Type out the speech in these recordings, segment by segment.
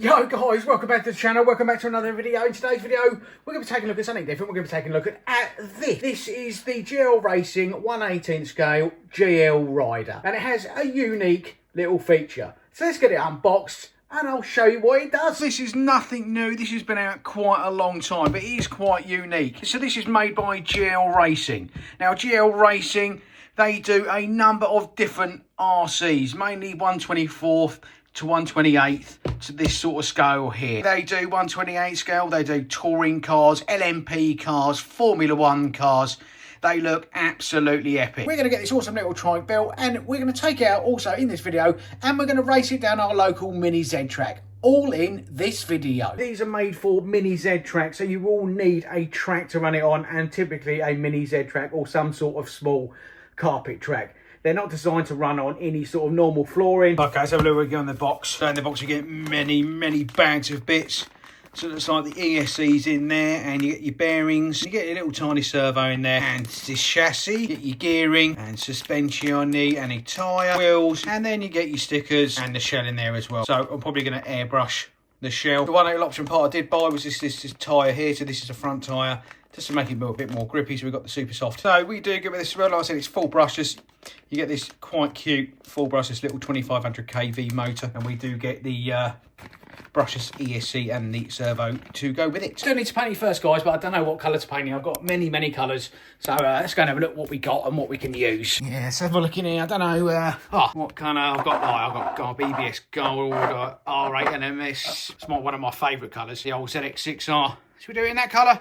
Yo guys, welcome back to the channel, welcome back to another video. In today's video, we're going to be taking a look at something different. We're going to be taking a look at this. This is the GL Racing 1/18 scale GL Rider. And it has a unique little feature. So let's get it unboxed and I'll show you what it does. This is nothing new, this has been out quite a long time, but it is quite unique. So this is made by GL Racing. Now GL Racing, they do a number of different RCs, mainly 1/24th to 1/28th to this sort of scale here. They do 1/28 scale, they do touring cars, LMP cars, Formula 1 cars. They look absolutely epic. We're going to get this awesome little trike built and we're going to take it out also in this video and we're going to race it down our local mini Z track. All in this video. These are made for mini Z track, so you will need a track to run it on, and typically a mini Z track or some sort of small carpet track. They're not designed to run on any sort of normal flooring. Okay, let's have a look on the box. So in the box you get many bags of bits. So it looks like the ESC's in there, and you get your bearings. You get your little tiny servo in there, and this chassis. You get your gearing and suspension, and your tyre, wheels, and then you get your stickers and the shell in there as well. So I'm probably going to airbrush the shell. The one little option part I did buy was this tyre here. So this is a front tyre, just to make it a bit more grippy. So we've got the super soft. So we do get with this as well. Like I said, it's full brushless. You get this quite cute full brushless little 2500 kV motor, and we do get the brushless ESC and the servo to go with it. Don't need to paint it first, guys, but I don't know what colour to paint it. I've got many colours, so let's go and have a look what we got and what we can use. Yeah, let's have a look in here. I don't know what colour I've got. I've got BBS Gold, R8 and MS. It's one of my favourite colours, the old ZX6R. Should we do it in that colour?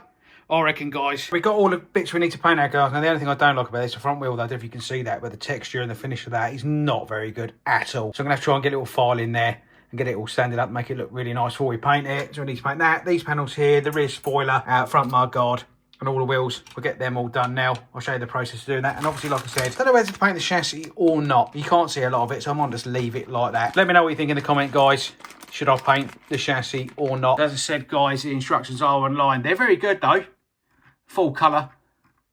I reckon, guys. We've got all the bits we need to paint our cars. Now, the only thing I don't like about this is the front wheel, though. I don't know if you can see that, but the texture and the finish of that is not very good at all. So I'm going to have to try and get a little file in there and get it all sanded up, make it look really nice before we paint it. So we need to paint that. These panels here, the rear spoiler, front mud guard, and all the wheels. We'll get them all done now. I'll show you the process of doing that. And obviously, like I said, I don't know whether to paint the chassis or not. You can't see a lot of it, so I might just leave it like that. Let me know what you think in the comment, guys. Should I paint the chassis or not? As I said, guys, the instructions are online. They're very good, though. Full colour,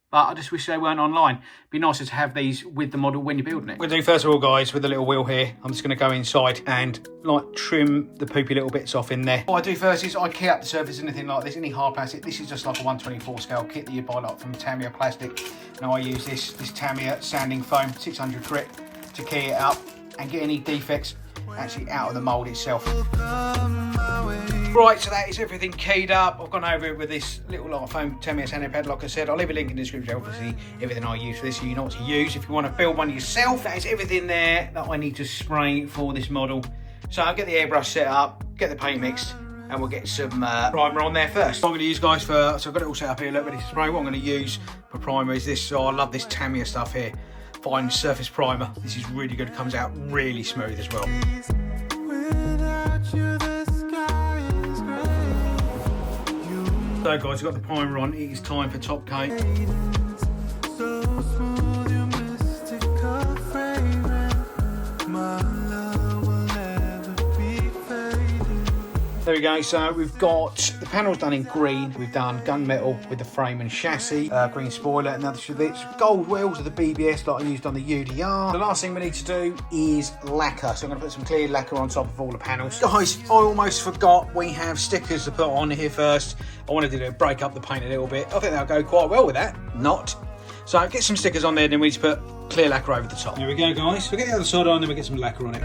but I just wish they weren't online. It'd be nicer to have these with the model when you're building it. We're going to do first of all, guys, with the little wheel here. I'm just going to go inside and like trim the poopy little bits off in there. What I do first is I key up the surface, anything like this, any hard plastic. This is just like a 1/24 scale kit that you buy like from Tamiya Plastic. Now I use this Tamiya sanding foam 600 grit to key it up and get any defects actually out of the mould itself. Right, so that is everything keyed up. I've gone over it with this little like foam Tamiya sanding pad, like I said. I'll leave a link in the description, obviously, everything I use for this, so you know what to use. If you want to build one yourself, that is everything there that I need to spray for this model. So I'll get the airbrush set up, get the paint mixed, and we'll get some primer on there first. What I'm going to use, guys, so I've got it all set up here, look, ready to spray. What I'm going to use for primer is this. So I love this Tamiya stuff here. Fine surface primer. This is really good. It comes out really smooth as well. So guys, we've got the primer on. It is time for top coat. There we go, so we've got the panels done in green, we've done gunmetal with the frame and chassis, green spoiler, and that's gold wheels of the BBS like I used on the UDR. The last thing we need to do is lacquer, so I'm going to put some clear lacquer on top of all the panels. Guys, I almost forgot we have stickers to put on here first. I wanted to break up the paint a little bit. I think that'll go quite well with that. Not. So get some stickers on there, then we need to put clear lacquer over the top. There we go, guys. We'll get the other side on, then we'll get some lacquer on it.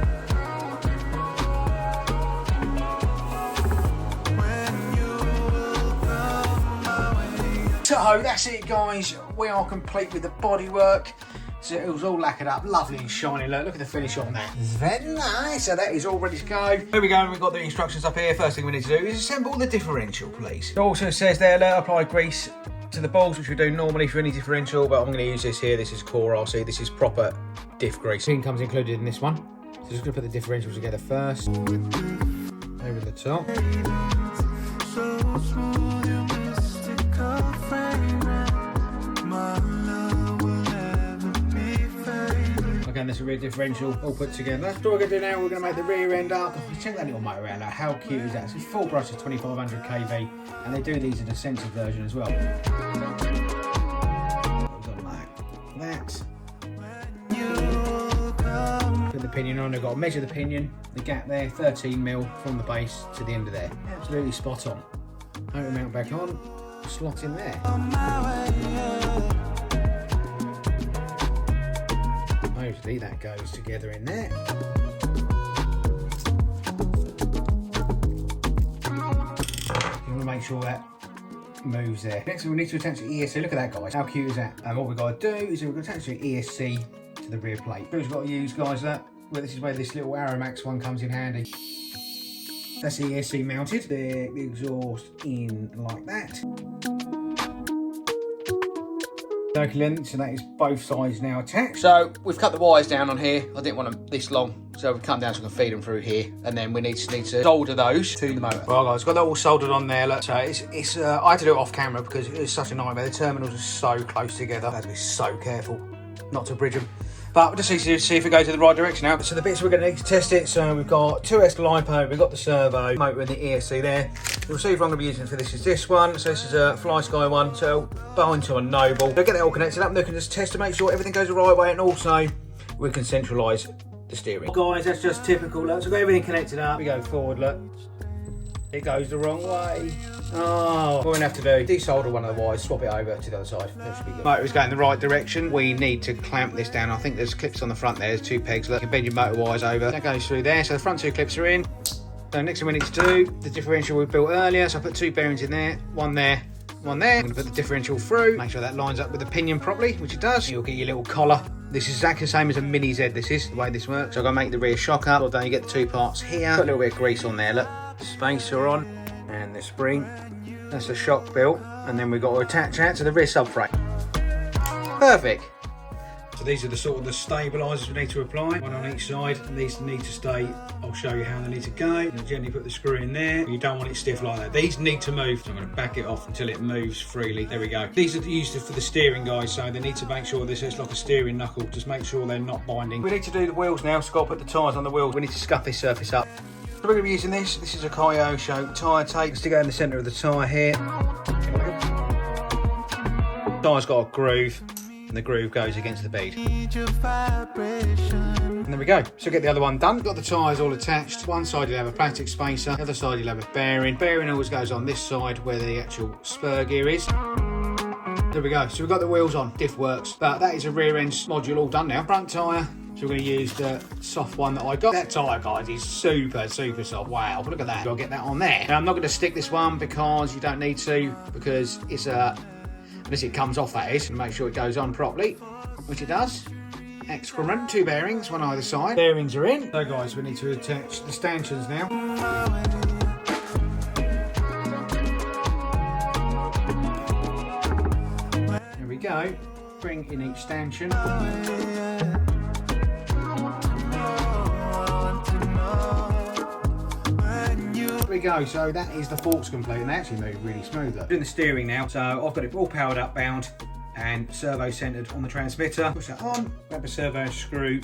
So that's it, guys. We are complete with the bodywork. So it was all lacquered up, lovely and shiny. Look at the finish on that. It's very nice. So that is all ready to go. Here we go. We've got the instructions up here. First thing we need to do is assemble the differential, please. It also says there, apply grease to the balls, which we do normally for any differential, but I'm going to use this here. This is core RC. This is proper diff grease. Pin comes included in this one. So just going to put the differentials together first. Over the top. Again, this is a rear differential all put together. So what we're going to do now, we're going to make the rear end up. Oh, check that little motor out, like, how cute is that? So it's full brush of 2500 kV, and they do these in a sensor version as well. That. the pinion on. I've got to measure the pinion, the gap there, 13mm from the base to the end of there. Absolutely spot on. Motor mount back on, slot in there. Mostly that goes together in there. You want to make sure that moves there. Next we need to attach the ESC. Look at that, guys. How cute is that? And what we've got to do is we're going to attach the ESC to the rear plate. We've got to use, guys, that. Well, this is where this little Aromax one comes in handy. That's the ESC mounted. The exhaust in like that. Circle length, so that is both sides now attached. So we've cut the wires down on here. I didn't want them this long, so we've come down so we can feed them through here, and then we need to solder those to the motor. Well, guys, got that all soldered on there. Look, so it's I had to do it off camera because it was such a nightmare. The terminals are so close together. I had to be so careful not to bridge them. But we'll just need to see if it goes in the right direction now. So the bits we're going to need to test it. So we've got 2S LiPo, we've got the servo, motor and the ESC there. The receiver I'm going to be using for this is this one. So this is a Fly Sky one, so bound to a Noble. So get that all connected up and we can just test to make sure everything goes the right way, and also we can centralise the steering. Guys, that's just typical. Look, so we've got everything connected up. We go forward, look. It goes the wrong way. Oh, what we're going to have to do, desolder one of the wires, swap it over to the other side. That should be good. Motor is going the right direction. We need to clamp this down. I think there's clips on the front there. There's 2 pegs. Look, you can bend your motor wires over. That goes through there. So the front 2 clips are in. So next thing we need to do, the differential we built earlier. So I put 2 bearings in there. One there, one there. I'm going to put the differential through. Make sure that lines up with the pinion properly, which it does. You'll get your little collar. This is exactly the same as a Mini Z. This is the way this works. So I'm going to make the rear shock up. Well done, you get the 2 parts here. Put a little bit of grease on there. Look, spacer on. And the spring, that's the shock built, and then we've got to attach that to the rear subframe. Perfect. So these are the sort of the stabilisers we need to apply, one on each side, and these need to stay. I'll show you how they need to go. You gently put the screw in there. You don't want it stiff like that. These need to move, so I'm going to back it off until it moves freely. There we go. These are used for the steering, guys, so they need to make sure this is like a steering knuckle. Just make sure they're not binding. We need to do the wheels now, so I've got to put the tyres on the wheels. We need to scuff this surface up. So we're going to be using this. This is a Kyosho tyre tape. Just to go in the centre of the tyre here. The tyre's got a groove, and the groove goes against the bead. And there we go. So get the other one done. Got the tyres all attached. One side you'll have a plastic spacer, the other side you'll have a bearing. Bearing always goes on this side where the actual spur gear is. There we go. So we've got the wheels on. Diff works. But that is a rear end module all done now. Front tyre. So we're going to use the soft one that I got. That tyre, guys, is super soft. Wow, look at that. Got to get that on there. Now, I'm not going to stick this one because you don't need to, because it's unless it comes off, that is, and make sure it goes on properly, which it does. Excrement, 2 bearings, one either side. Bearings are in. So, guys, we need to attach the stanchions now. There we go. Bring in each stanchion. There we go, so that is the forks complete, and they actually move really smoothly. Doing the steering now, so I've got it all powered up, bound, and servo centered on the transmitter. Push that on, grab a servo screw.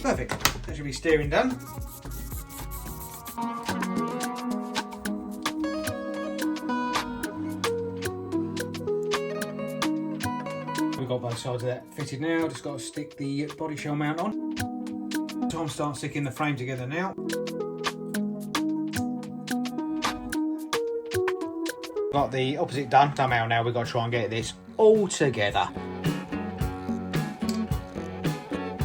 Perfect, that should be steering done. We've got both sides of that fitted now, just got to stick the body shell mount on. Time to start sticking the frame together now. Got the opposite done. Somehow now we've got to try and get this all together.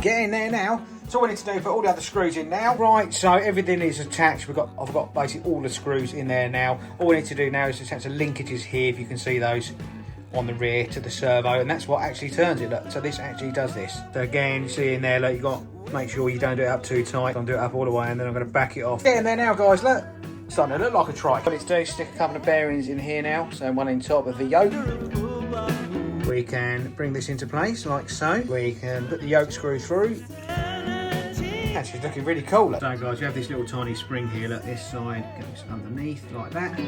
Get in there now. So all we need to do, put all the other screws in now. Right, so everything is attached. I've got basically all the screws in there now. All we need to do now is attach the linkages here, if you can see those on the rear to the servo, and that's what actually turns it. Look, so this actually does this. So again, you see in there, look, you got to make sure you don't do it up too tight. Don't do it up all the way, and then I'm going to back it off. Get in there now, guys. Look. Starting to look like a trike. What it's doing is stick a couple of bearings in here now, so one in top of the yoke. We can bring this into place like so. We can put the yoke screw through. Actually, it's looking really cool. Look. So guys, you have this little tiny spring here. Look, this side goes underneath like that.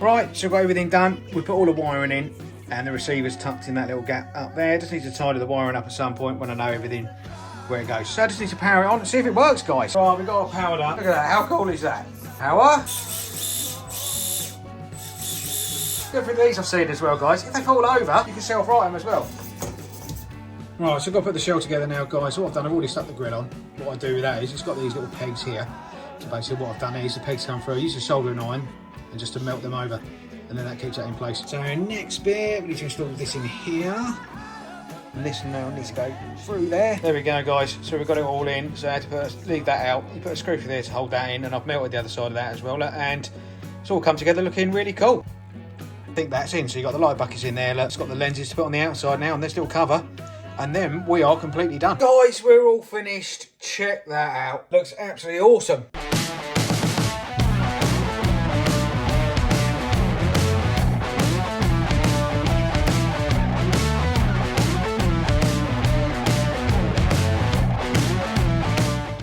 Right, so we've got everything done. We put all the wiring in, and the receiver's tucked in that little gap up there. Just need to tidy the wiring up at some point when I know everything where it goes. So I just need to power it on and see if it works, guys. Right, we've got it powered up. Look at that, how cool is that? Power. Good for these I've seen as well, guys. If they fall over, you can self-right them as well. Right, so I've got to put the shell together now, guys. So what I've done, I've already stuck the grill on. What I do with that is, it's got these little pegs here. So basically what I've done is, the pegs come through, I use a soldering iron and just to melt them over. And then that keeps that in place. So next bit, we need to install this in here. And this now needs to go through there. There we go, guys. So we've got it all in. So I had to leave that out. You put a screw through there to hold that in, and I've melted the other side of that as well. And it's all come together looking really cool. I think that's in. So you've got the light buckets in there. Look, it's got the lenses to put on the outside now, and this little cover. And then we are completely done. Guys, we're all finished. Check that out. Looks absolutely awesome.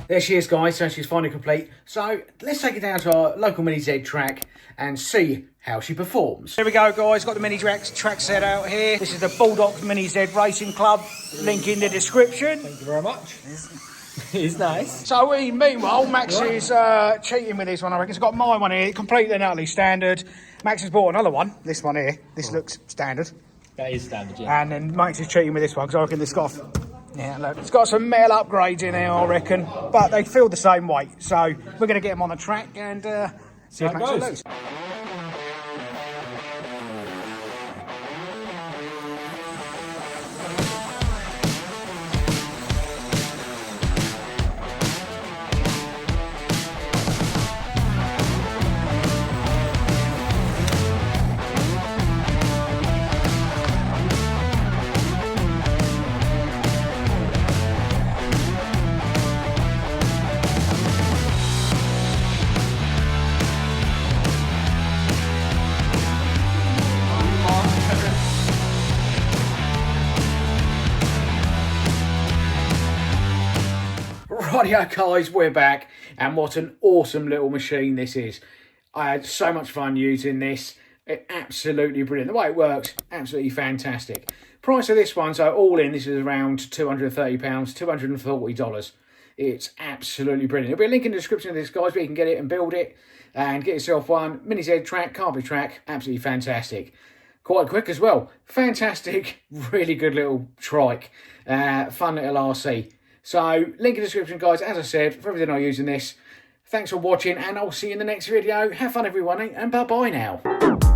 There she is, guys, so she's finally complete. So let's take it down to our local Mini Z track and see how she performs. Here we go, guys, got the Mini track set out here. This is the Bulldog Mini Z Racing Club, link in the description. Thank you very much. It's nice. So meanwhile, Max is cheating with this one, I reckon. He's got my one here, completely and utterly standard. Max has bought another one, this one here. This looks standard. That is standard, yeah. And then Max is cheating with this one, because I reckon this got... Yeah, look, it's got some metal upgrades in here, I reckon, but they feel the same weight. So we're going to get them on the track and see if Max will lose. Rightio, guys, we're back, and what an awesome little machine this is. I had so much fun using this. It's absolutely brilliant. The way it works, absolutely fantastic. Price of this one, so all in, this is around £230, $240. It's absolutely brilliant. There'll be a link in the description of this, guys, where you can get it and build it and get yourself one. Mini Z track, carby track, absolutely fantastic. Quite quick as well. Fantastic, really good little trike. Fun little RC. So, link in the description, guys, as I said, for everything I'm using this. Thanks for watching, and I'll see you in the next video. Have fun, everyone, and bye-bye now.